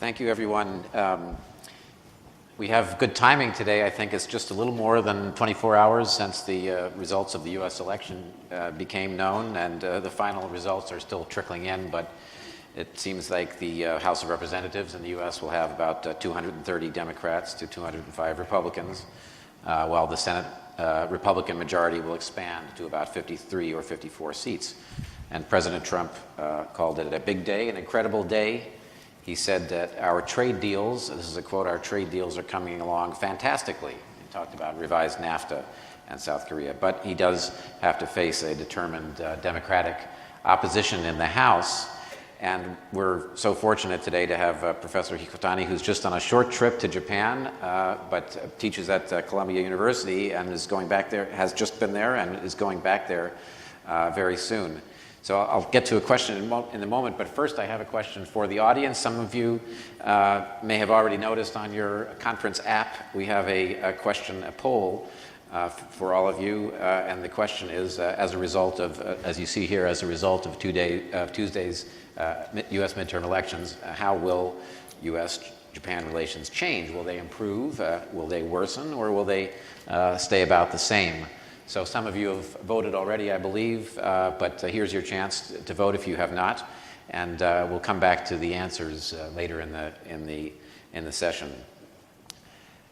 Thank you, everyone. We have good timing today. I think it's just a little more than 24 hours since the results of the U.S. election became known, and the final results are still trickling in, but it seems like the House of Representatives in the U.S. will have about 230 Democrats to 205 Republicans, while the Senate Republican majority will expand to about 53 or 54 seats. And President Trump called it a big day, an incredible day. He said that our trade deals, this is a quote, our trade deals are coming along fantastically. He talked about revised NAFTA and South Korea. But he does have to face a determined Democratic opposition in the House. And we're so fortunate today to have Professor Hikotani, who's just on a short trip to Japan, but teaches at Columbia University and is going back there, has just been there and is going back there very soon. So I'll get to a question in a moment, but first I have a question for the audience. Some of you may have already noticed on your conference app, we have a question, a poll for all of you, and the question is, as a result of, as you see here, as a result of Tuesday's U.S. midterm elections, how will U.S.-Japan relations change? Will they improve? Will they worsen? Or will they stay about the same? So some of you have voted already, I believe, but here's your chance to vote if you have not, and we'll come back to the answers later in the session.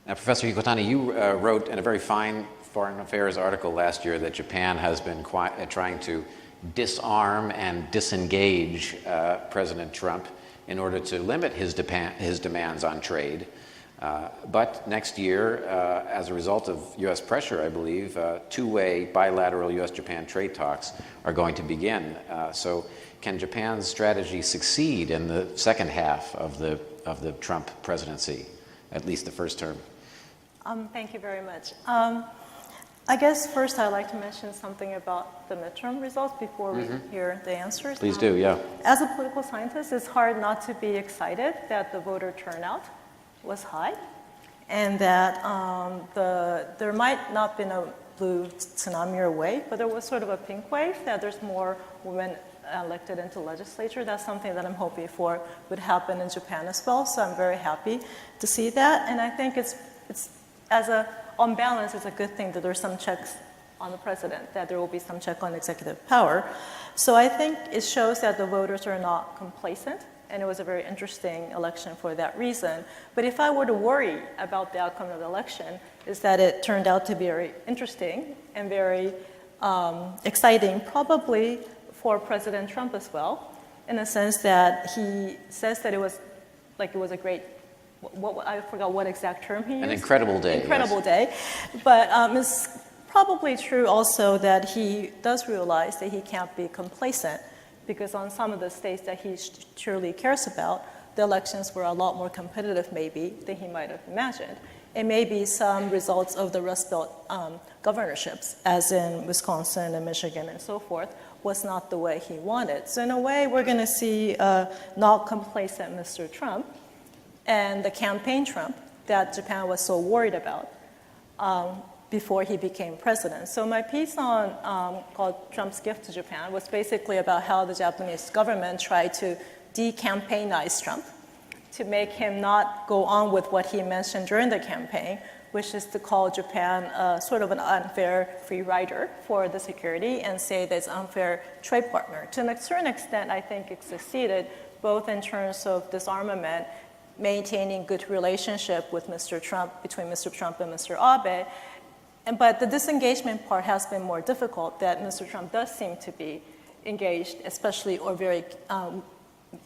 Now, Professor Hikotani, you wrote in a very fine Foreign Affairs article last year that Japan has been trying to disarm and disengage President Trump in order to limit his demands on trade. But next year, as a result of U.S. pressure, I believe, two-way bilateral U.S.-Japan trade talks are going to begin. So can Japan's strategy succeed in the second half of the Trump presidency, at least the first term? Thank you very much. I guess first I'd like to mention something about the midterm results before we hear the answers. Please do, yeah. As a political scientist, it's hard not to be excited that the voter turnout was high, and that there might not have been a blue tsunami or wave, but there was sort of a pink wave, that there's more women elected into legislature. That's something that I'm hoping for would happen in Japan as well, so I'm very happy to see that. And I think it's on balance, it's a good thing that there's some checks on the president, that there will be some check on executive power. So I think it shows that the voters are not complacent, and it was a very interesting election for that reason. But if I were to worry about the outcome of the election, is that it turned out to be very interesting and very exciting, probably for President Trump as well, in the sense that he says that it was a great, I forgot what exact term he used. An incredible day. Incredible day. But it's probably true also that he does realize that he can't be complacent, because on some of the states that he truly cares about, the elections were a lot more competitive maybe than he might have imagined. And maybe some results of the Rust Belt governorships, as in Wisconsin and Michigan and so forth, was not the way he wanted. So in a way, we're going to see not complacent Mr. Trump and the campaign Trump that Japan was so worried about before he became president. So my piece on called Trump's Gift to Japan was basically about how the Japanese government tried to de-campaignize Trump to make him not go on with what he mentioned during the campaign, which is to call Japan sort of an unfair free rider for the security and say that it's an unfair trade partner. To a certain extent, I think it succeeded, both in terms of disarmament, maintaining good relationship with Mr. Trump, between Mr. Trump and Mr. Abe. But the disengagement part has been more difficult, that Mr. Trump does seem to be engaged, especially or very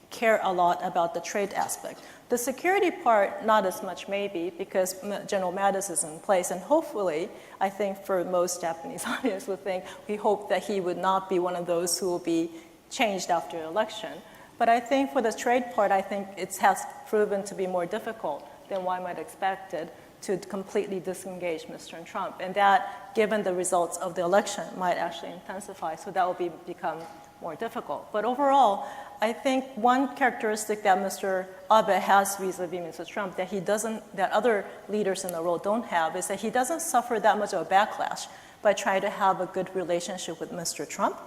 care a lot about the trade aspect. The security part, not as much maybe, because General Mattis is in place, and hopefully, I think for most Japanese audience would think, we hope that he would not be one of those who will be changed after the election. But I think for the trade part, I think it has proven to be more difficult than one might expected to completely disengage Mr. Trump. And that, given the results of the election, might actually intensify, so that will become more difficult. But overall, I think one characteristic that Mr. Abe has vis-a-vis Mr. Trump that other leaders in the world don't have, is that he doesn't suffer that much of a backlash by trying to have a good relationship with Mr. Trump.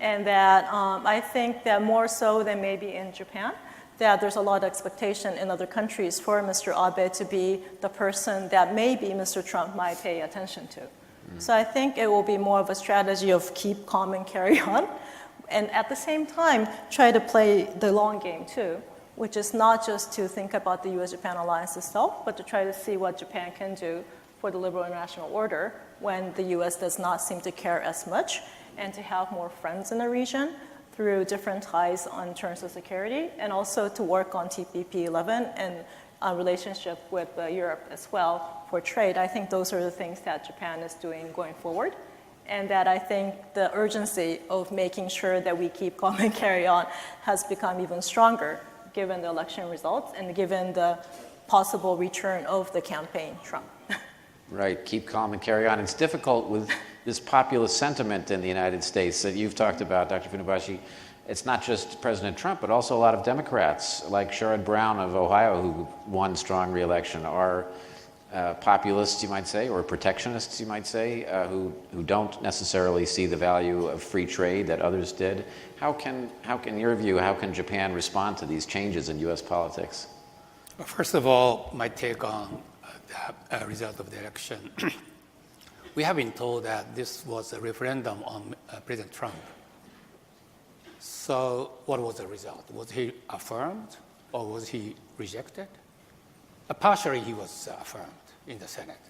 And that I think that more so than maybe in Japan, that there's a lot of expectation in other countries for Mr. Abe to be the person that maybe Mr. Trump might pay attention to. So I think it will be more of a strategy of keep calm and carry on, and at the same time, try to play the long game too, which is not just to think about the US-Japan alliance itself, but to try to see what Japan can do for the liberal international order when the US does not seem to care as much, and to have more friends in the region through different ties on terms of security, and also to work on TPP-11 and a relationship with Europe as well for trade. I think those are the things that Japan is doing going forward, and that I think the urgency of making sure that we keep calm and carry on has become even stronger given the election results and given the possible return of the campaign Trump. Right, keep calm and carry on. It's difficult with this populist sentiment in the United States that you've talked about, Dr. Funabashi. It's not just President Trump, but also a lot of Democrats, like Sherrod Brown of Ohio, who won strong re-election, are populists, you might say, or protectionists, you might say, who don't necessarily see the value of free trade that others did. How can, in your view, how can Japan respond to these changes in U.S. politics? Well, first of all, my take on the result of the election. We have been told that this was a referendum on President Trump. So what was the result? Was he affirmed or was he rejected? Partially he was affirmed in the Senate,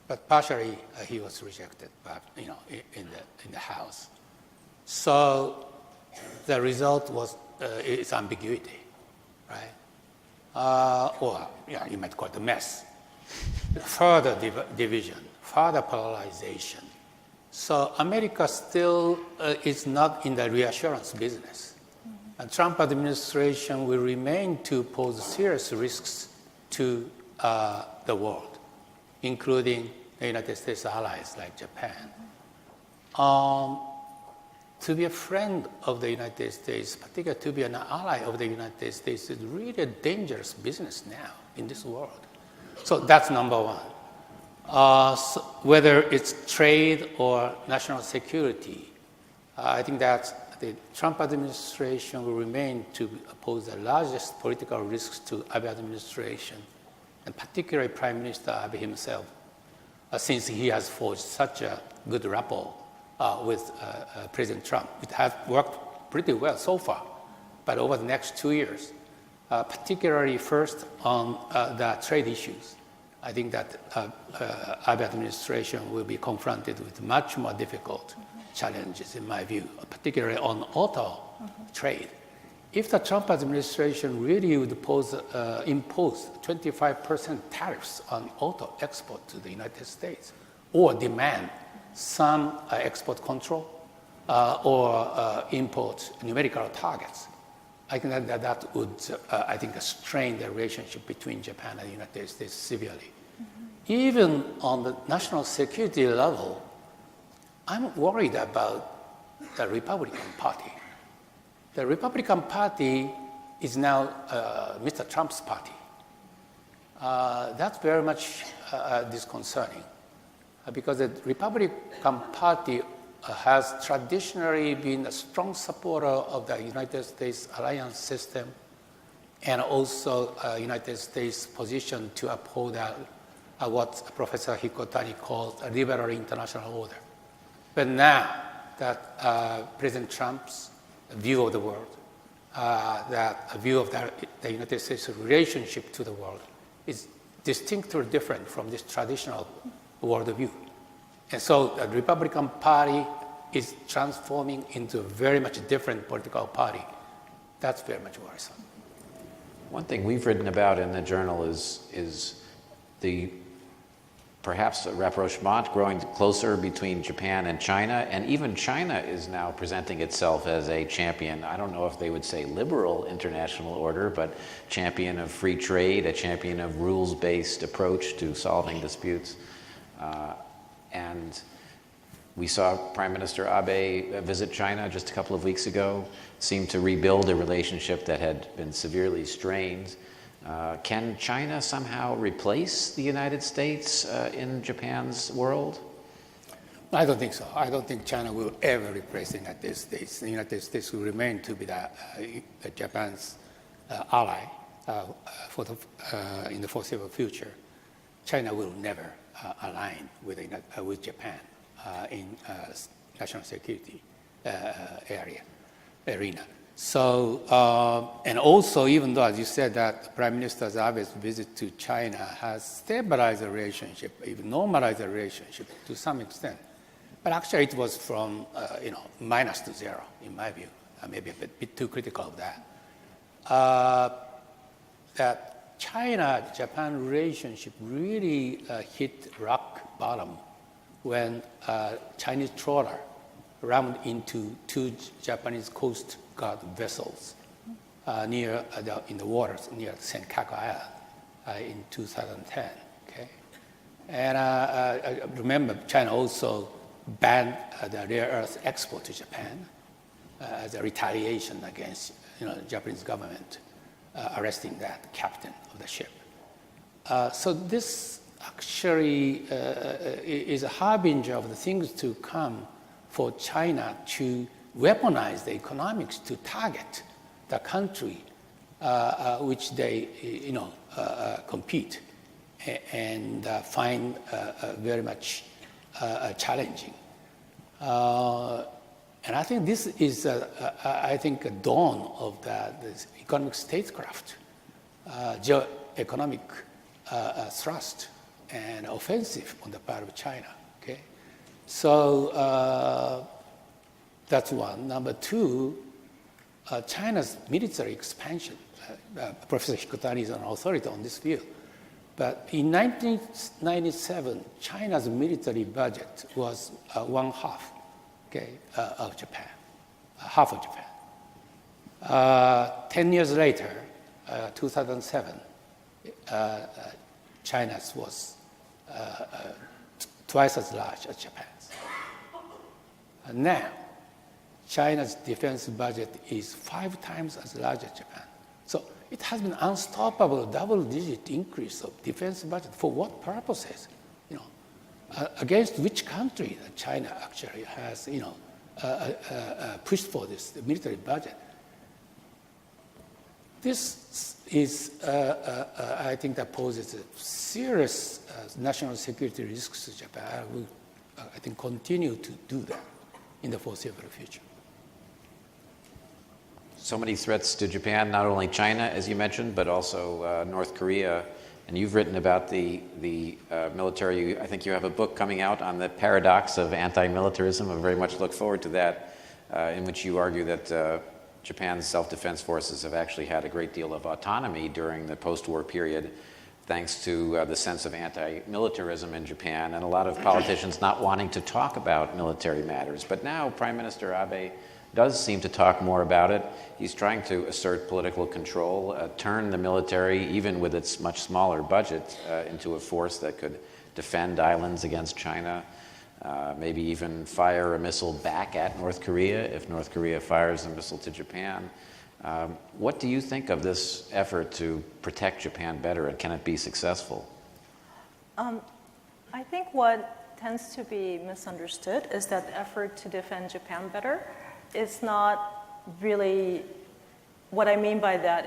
but partially he was rejected, in the House. So the result was its ambiguity, right? Or you might call it a mess. Further division, further polarization. So America still is not in the reassurance business. And Trump administration will remain to pose serious risks to the world, including the United States allies like Japan. To be a friend of the United States, particularly to be an ally of the United States, is really a dangerous business now in this world. So that's number one. So whether it's trade or national security, I think that the Trump administration will remain to pose the largest political risks to Abe administration, and particularly Prime Minister Abe himself, since he has forged such a good rapport with President Trump. It has worked pretty well so far, but over the next 2 years, particularly first on the trade issues, I think that Abe administration will be confronted with much more difficult challenges, in my view, particularly on auto trade. If the Trump administration really would impose 25% tariffs on auto export to the United States, or demand some export control or import numerical targets, I think that would, strain the relationship between Japan and the United States severely. Even on the national security level, I'm worried about the Republican Party. The Republican Party is now Mr. Trump's party. That's very much disconcerting because the Republican Party has traditionally been a strong supporter of the United States alliance system and also United States position to uphold what Professor Hikotani calls a liberal international order. But now that President Trump's view of the world, that a view of the United States relationship to the world is distinctly different from this traditional worldview. And so the Republican Party is transforming into a very much different political party. That's very much worrisome. One thing we've written about in the journal is the perhaps a rapprochement growing closer between Japan and China, and even China is now presenting itself as a champion. I don't know if they would say liberal international order, but champion of free trade, a champion of rules-based approach to solving disputes. And we saw Prime Minister Abe visit China just a couple of weeks ago, seemed to rebuild a relationship that had been severely strained. Can China somehow replace the United States in Japan's world? I don't think so. I don't think China will ever replace the United States. The United States will remain to be Japan's ally in the foreseeable future, China will never align with Japan in national security arena. So, and also, even though, as you said, that Prime Minister Abe's visit to China has stabilized the relationship, even normalized the relationship to some extent. But actually, it was from minus to zero, in my view. Maybe a bit too critical of that. That China-Japan relationship really hit rock bottom when Chinese trawler rammed into two Japanese Coast Guard vessels in the waters near Senkaku Island in 2010. Okay, and I remember China also banned the rare earth export to Japan as a retaliation against the Japanese government arresting that captain of the ship. So this actually is a harbinger of the things to come for China to weaponize the economics to target the country which they compete and find very much challenging. And I think this is, a dawn of this economic statecraft, geo-economic thrust and offensive on the part of China. Okay, so that's one. Number two, China's military expansion. Professor Hikotani is an authority on this field. But in 1997, China's military budget was one half of Japan, half of Japan. 10 years later, 2007, China's was twice as large as Japan's. And now, China's defense budget is 5 times as large as Japan. So it has been unstoppable double-digit increase of defense budget. For what purposes? Against which country that China actually has pushed for this military budget? This is, I think, that poses a serious national security risks to Japan. Will, I think, continue to do that in the foreseeable future. So many threats to Japan, not only China, as you mentioned, but also North Korea. And you've written about the military. I think you have a book coming out on the paradox of anti-militarism. I very much look forward to that, in which you argue that Japan's self-defense forces have actually had a great deal of autonomy during the post-war period, thanks to the sense of anti-militarism in Japan, and a lot of politicians not wanting to talk about military matters. But now Prime Minister Abe does seem to talk more about it. He's trying to assert political control, turn the military, even with its much smaller budget, into a force that could defend islands against China, maybe even fire a missile back at North Korea if North Korea fires a missile to Japan. What do you think of this effort to protect Japan better, and can it be successful? I think what tends to be misunderstood is that the effort to defend Japan better is not really what I mean by that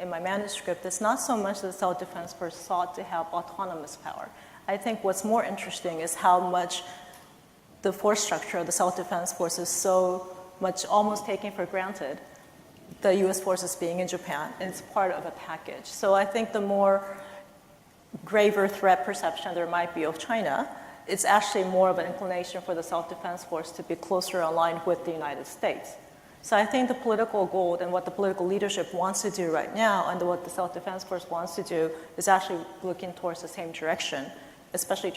in my manuscript. It's not so much that self-defense force sought to have autonomous power. I think what's more interesting is how much the force structure of the self-defense force is so much almost taken for granted, the US forces being in Japan, and it's part of a package. So I think the more graver threat perception there might be of China, it's actually more of an inclination for the self-defense force to be closer aligned with the United States. So I think the political goal and what the political leadership wants to do right now and what the self-defense force wants to do is actually looking towards the same direction, especially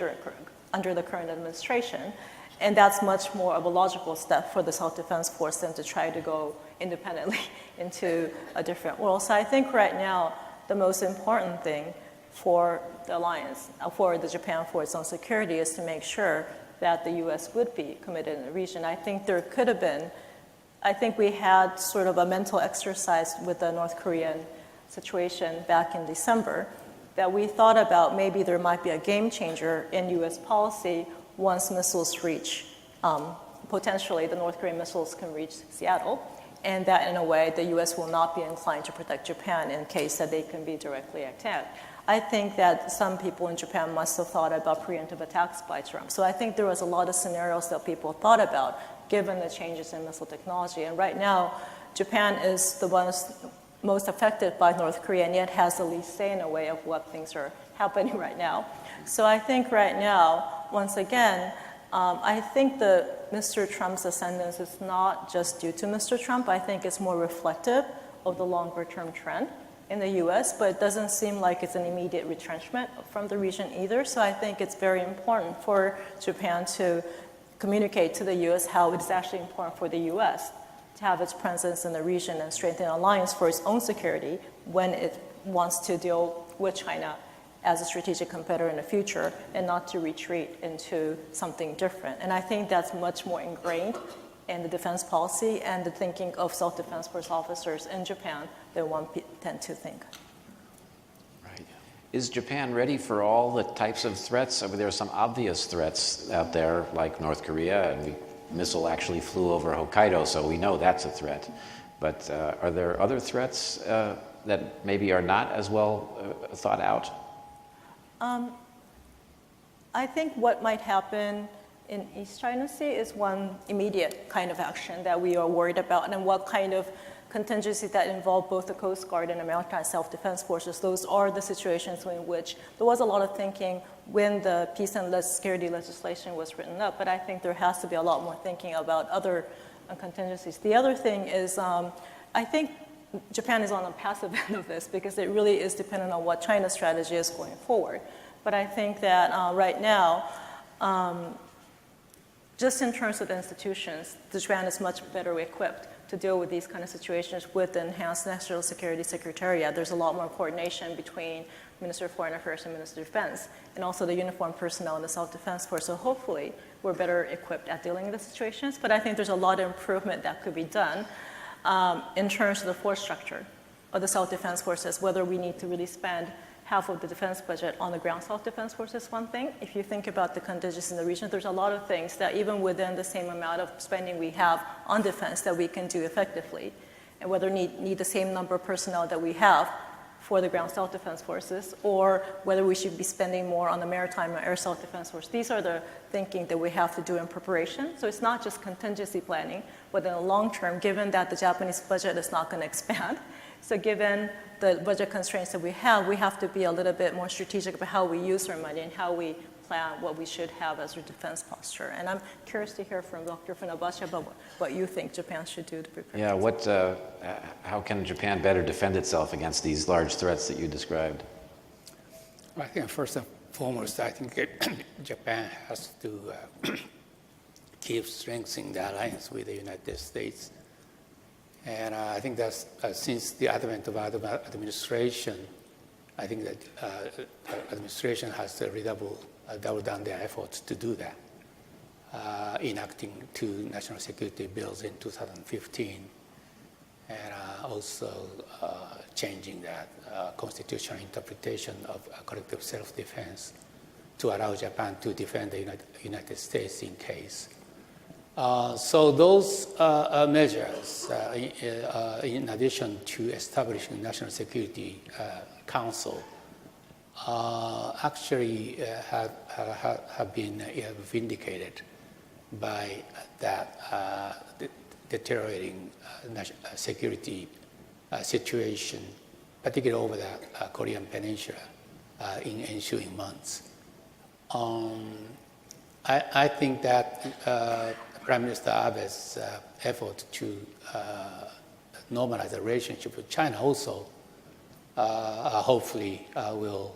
under the current administration. And that's much more of a logical step for the self-defense force than to try to go independently into a different world. So I think right now the most important thing for the alliance, for the Japan for its own security, is to make sure that the US would be committed in the region. I think there could have been, I think we had sort of a mental exercise with the North Korean situation back in December, that we thought about maybe there might be a game changer in US policy once missiles reach, potentially the North Korean missiles can reach Seattle. and that in a way the US will not be inclined to protect Japan in case that they can be directly attacked. I think that some people in Japan must have thought about preemptive attacks by Trump. So I think there was a lot of scenarios that people thought about given the changes in missile technology. And right now, Japan is the one most affected by North Korea and yet has the least say in a way of what things are happening right now. So I think right now, once again, I think that Mr. Trump's ascendance is not just due to Mr. Trump. I think it's more reflective of the longer-term trend in the US, but it doesn't seem like it's an immediate retrenchment from the region either. So I think it's very important for Japan to communicate to the US how it's actually important for the US to have its presence in the region and strengthen an alliance for its own security when it wants to deal with China as a strategic competitor in the future and not to retreat into something different. And I think that's much more ingrained in the defense policy and the thinking of self-defense force officers in Japan than one tend to think. Right. Is Japan ready for all the types of threats? I mean, there are some obvious threats out there, like North Korea, and the missile actually flew over Hokkaido, so we know that's a threat. But are there other threats that maybe are not as well thought out? I think what might happen in East China Sea is one immediate kind of action that we are worried about, and what kind of contingencies that involve both the Coast Guard and the maritime self-defense forces. Those are the situations in which there was a lot of thinking when the peace and security legislation was written up, but I think there has to be a lot more thinking about other contingencies. The other thing is, I think Japan is on the passive end of this because it really is dependent on what China's strategy is going forward. But I think that right now, just in terms of the institutions, Japan is much better equipped to deal with these kind of situations with the enhanced National Security Secretariat. There's a lot more coordination between Minister of Foreign Affairs and Minister of Defense, and also the uniformed personnel in the self-defense force. So hopefully, we're better equipped at dealing with the situations. But I think there's a lot of improvement that could be done in terms of the force structure of the self-defense forces, whether we need to really spend half of the defense budget on the ground self-defense force is one thing. If you think about the contingents in the region, there's a lot of things that even within the same amount of spending we have on defense that we can do effectively. And whether need the same number of personnel that we have for the ground self-defense forces, or whether we should be spending more on the maritime or air self-defense force. These are the thinking that we have to do in preparation. So it's not just contingency planning, but in the long term, given that the Japanese budget is not going to expand, so given the budget constraints that we have to be a little bit more strategic about how we use our money and how we plan what we should have as our defense posture. And I'm curious to hear from Dr. Funabashi about what you think Japan should do to prepare. Yeah, how can Japan better defend itself against these large threats that you described? I think first and foremost, I think Japan has to keep strengthening the alliance with the United States. And I think that since the advent of our administration, I think that administration has doubled down their efforts to do that, enacting 2 national security bills in 2015, and also changing that constitutional interpretation of collective self-defense to allow Japan to defend the United States in case. So those measures, in addition to establishing the National Security Council, actually have been vindicated by that deteriorating security situation, particularly over the Korean Peninsula in ensuing months. I think that Prime Minister Abe's effort to normalize the relationship with China also hopefully will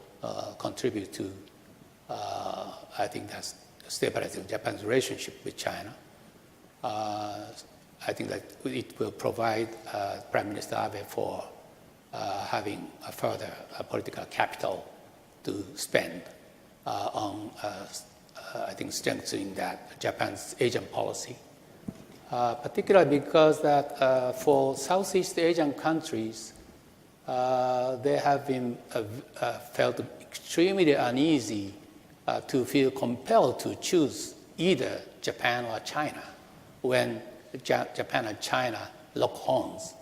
contribute to, I think, that's stabilizing Japan's relationship with China. I think that it will provide Prime Minister Abe for having a further political capital to spend on I think strengthening that Japan's Asian policy, particularly because that for Southeast Asian countries, they have been felt extremely uneasy to feel compelled to choose either Japan or China when Japan and China lock horns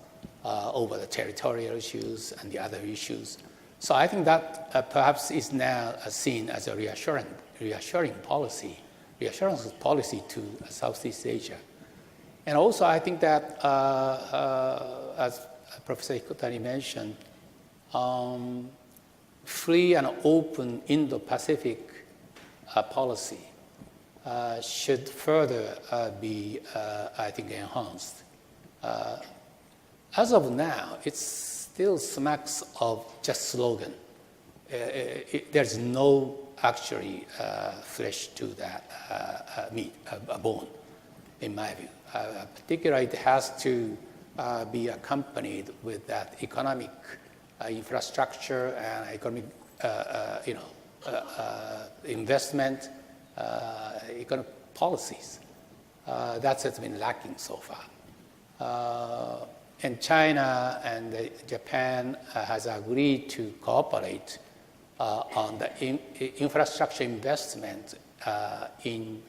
over the territorial issues and the other issues. So I think that perhaps is now seen as a reassuring policy to Southeast Asia. And also I think that, as Professor Hikotani mentioned, free and open Indo-Pacific policy should further be, I think, enhanced. As of now, it still smacks of just slogan. There's no actually flesh to that meat, bone, in my view. Particularly, it has to be accompanied with that economic infrastructure and economic, investment, economic policies. That has been lacking so far. And China and Japan has agreed to cooperate on the infrastructure investment in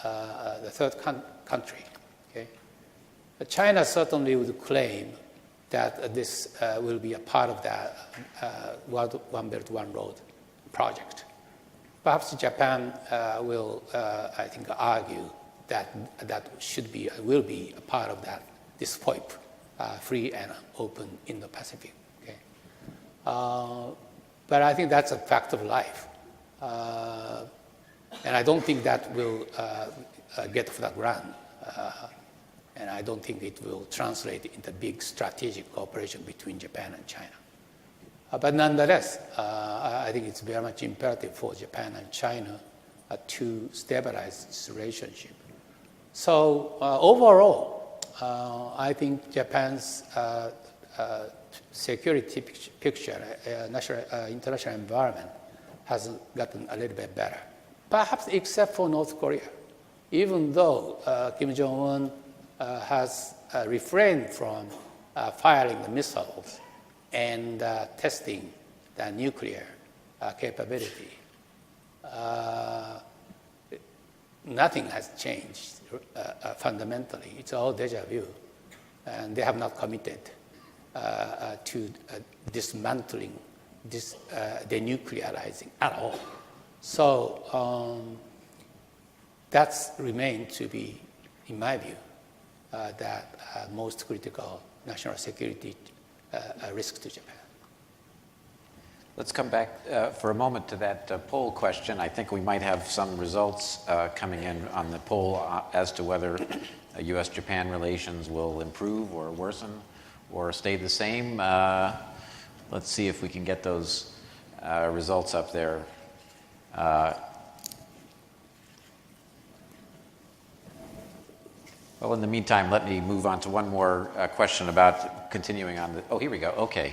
the third country. Okay? China certainly would claim that this will be a part of that One Belt, One Road project. Perhaps Japan will, I think, argue that that will be a part of that, this FOIP, free and open Indo-Pacific. Okay? But I think that's a fact of life. And I don't think that will get off the ground. And I don't think it will translate into big strategic cooperation between Japan and China. But nonetheless, I think it's very much imperative for Japan and China to stabilize this relationship. So overall, I think Japan's security picture, international environment, has gotten a little bit better. Perhaps except for North Korea. Even though Kim Jong-un has refrained from firing the missiles and testing the nuclear capability, nothing has changed fundamentally. It's all deja vu. And they have not committed to dismantling, denuclearizing at all. So that's remained to be, in my view, that most critical national security risk to Japan. Let's come back for a moment to that poll question. I think we might have some results coming in on the poll as to whether U.S.-Japan relations will improve or worsen or stay the same. Let's see if we can get those results up there. Well, in the meantime, let me move on to one more question about continuing on the. Oh, here we go. Okay.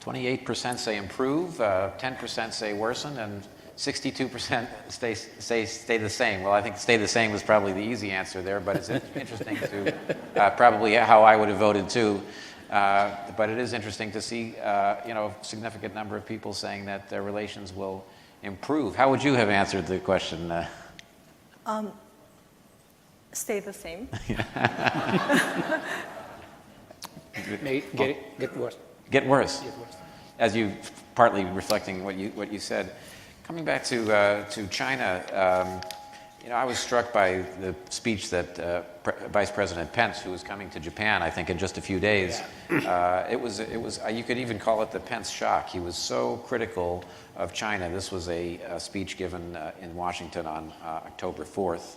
28% say improve, 10% say worsen, and 62% stay the same. Well, I think stay the same was probably the easy answer there, but it's interesting to probably how I would have voted too. But it is interesting to see, a significant number of people saying that their relations will improve. How would you have answered the question? Stay the same. Get worse. Get worse. As you partly reflecting what you said. Coming back to China, I was struck by the speech that Vice President Pence, who was coming to Japan, I think in just a few days, it was you could even call it the Pence shock. He was so critical of China. This was a speech given in Washington on October 4th.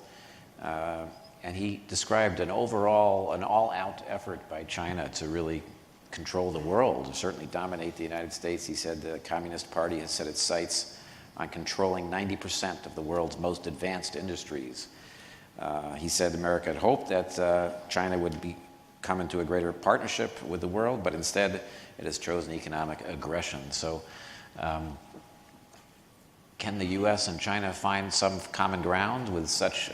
And he described an all-out effort by China to really control the world, certainly dominate the United States. He said the Communist Party has set its sights on controlling 90% of the world's most advanced industries. He said America had hoped that China would come into a greater partnership with the world, but instead it has chosen economic aggression. So can the U.S. and China find some common ground with such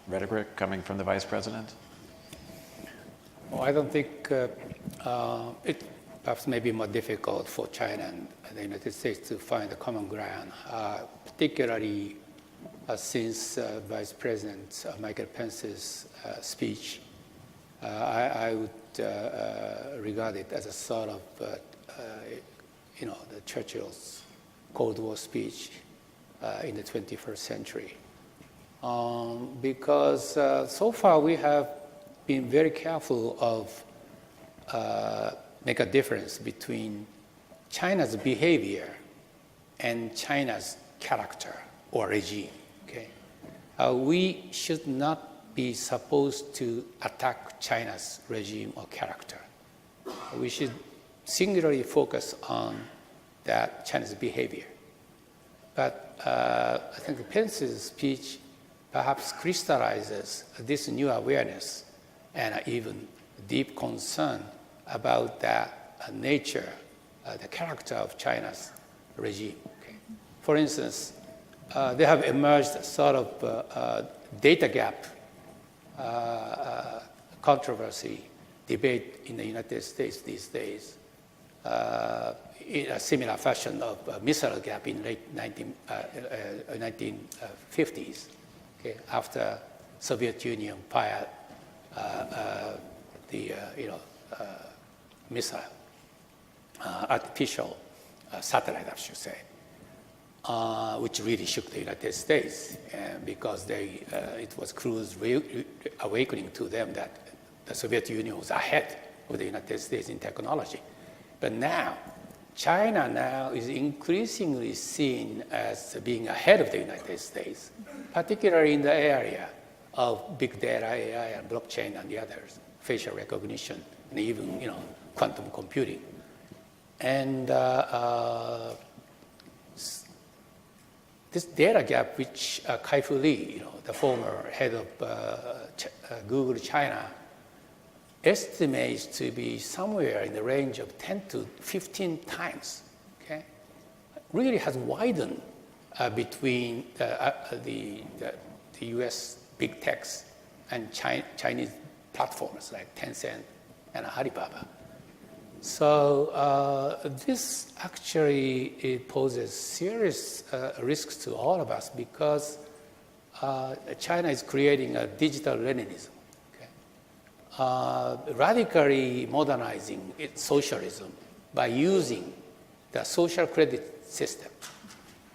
rhetoric coming from the Vice President? Well, I don't think it perhaps may be more difficult for China and the United States to find a common ground, particularly since Vice President Michael Pence's speech I would regard it as a sort of, the Churchill's Cold War speech in the 21st century. Because so far we have been very careful of make a difference between China's behavior and China's character or regime. Okay, we should not be supposed to attack China's regime or character. We should singularly focus on that China's behavior. But I think the Pence's speech perhaps crystallizes this new awareness and even deep concern about that nature, the character of China's regime. Okay. For instance, there have emerged sort of data gap controversy, debate in the United States these days, in a similar fashion of missile gap in late 1950s, okay, after Soviet Union fired the missile, artificial satellite, I should say, which really shook the United States, because it was Cruz's awakening to them that the Soviet Union was ahead of the United States in technology. But now, China now is increasingly seen as being ahead of the United States, particularly in the area of big data, AI, and blockchain, and the others, facial recognition, and even quantum computing. And this data gap, which Kai-Fu Lee, the former head of Google China, estimates to be somewhere in the range of 10 to 15 times, okay? Really has widened between the US big techs and Chinese platforms like Tencent and Alibaba. So this actually poses serious risks to all of us, because China is creating a digital Leninism, radically modernizing its socialism by using the social credit system.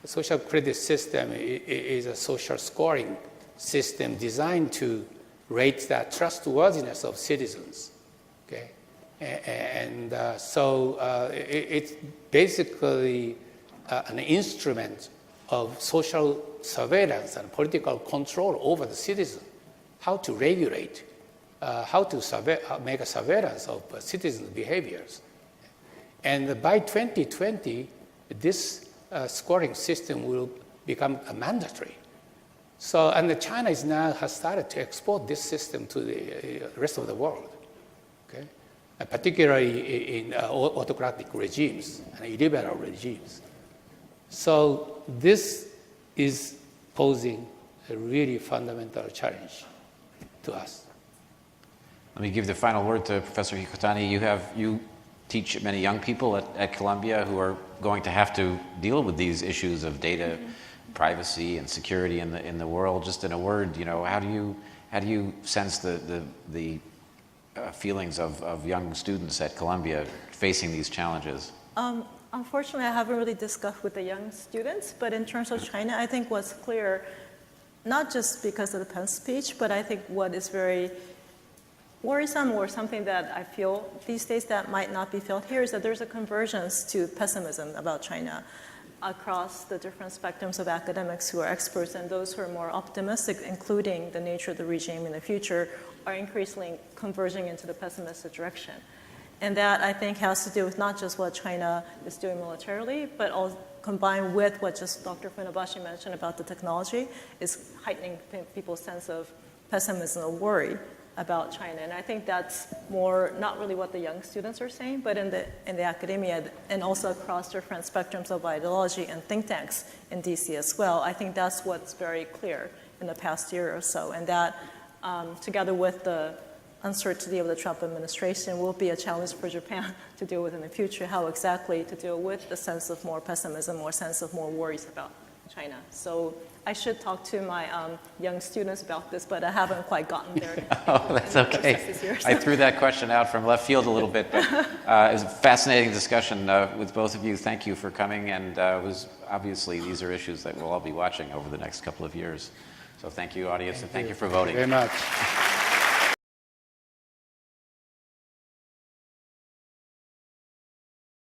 The social credit system is a social scoring system designed to rate the trustworthiness of citizens. Okay? And so it's basically an instrument of social surveillance and political control over the citizen, how to regulate, how to make a surveillance of citizens' behaviors. And by 2020, this scoring system will become mandatory. So, and China has started to export this system to the rest of the world, okay? Particularly in autocratic regimes and illiberal regimes. So this is posing a really fundamental challenge to us. Let me give the final word to Professor Hikotani. You teach many young people at Columbia who are going to have to deal with these issues of data privacy and security in the world. Just in a word, how do you sense the feelings of young students at Columbia facing these challenges? Unfortunately, I haven't really discussed with the young students, but in terms of China, I think what's clear, not just because of the Pence speech, but I think what is very worrisome, or something that I feel these days that might not be felt here, is that there's a convergence to pessimism about China across the different spectrums of academics who are experts, and those who are more optimistic, including the nature of the regime in the future, are increasingly converging into the pessimistic direction. And that, I think, has to do with not just what China is doing militarily, but also combined with what just Dr. Funabashi mentioned about the technology, is heightening people's sense of pessimism or worry about China. And I think that's more not really what the young students are saying, but in the academia and also across different spectrums of ideology and think tanks in DC as well. I think that's what's very clear in the past year or so. And that together with the uncertainty of the Trump administration will be a challenge for Japan to deal with in the future, how exactly to deal with the sense of more pessimism or sense of more worries about China. So I should talk to my young students about this, but I haven't quite gotten there. Oh, that's okay. I threw that question out from left field a little bit, but it was a fascinating discussion with both of you. Thank you for coming, and it was obviously these are issues that we'll all be watching over the next couple of years. So thank you, audience, and thank you for voting. Very much.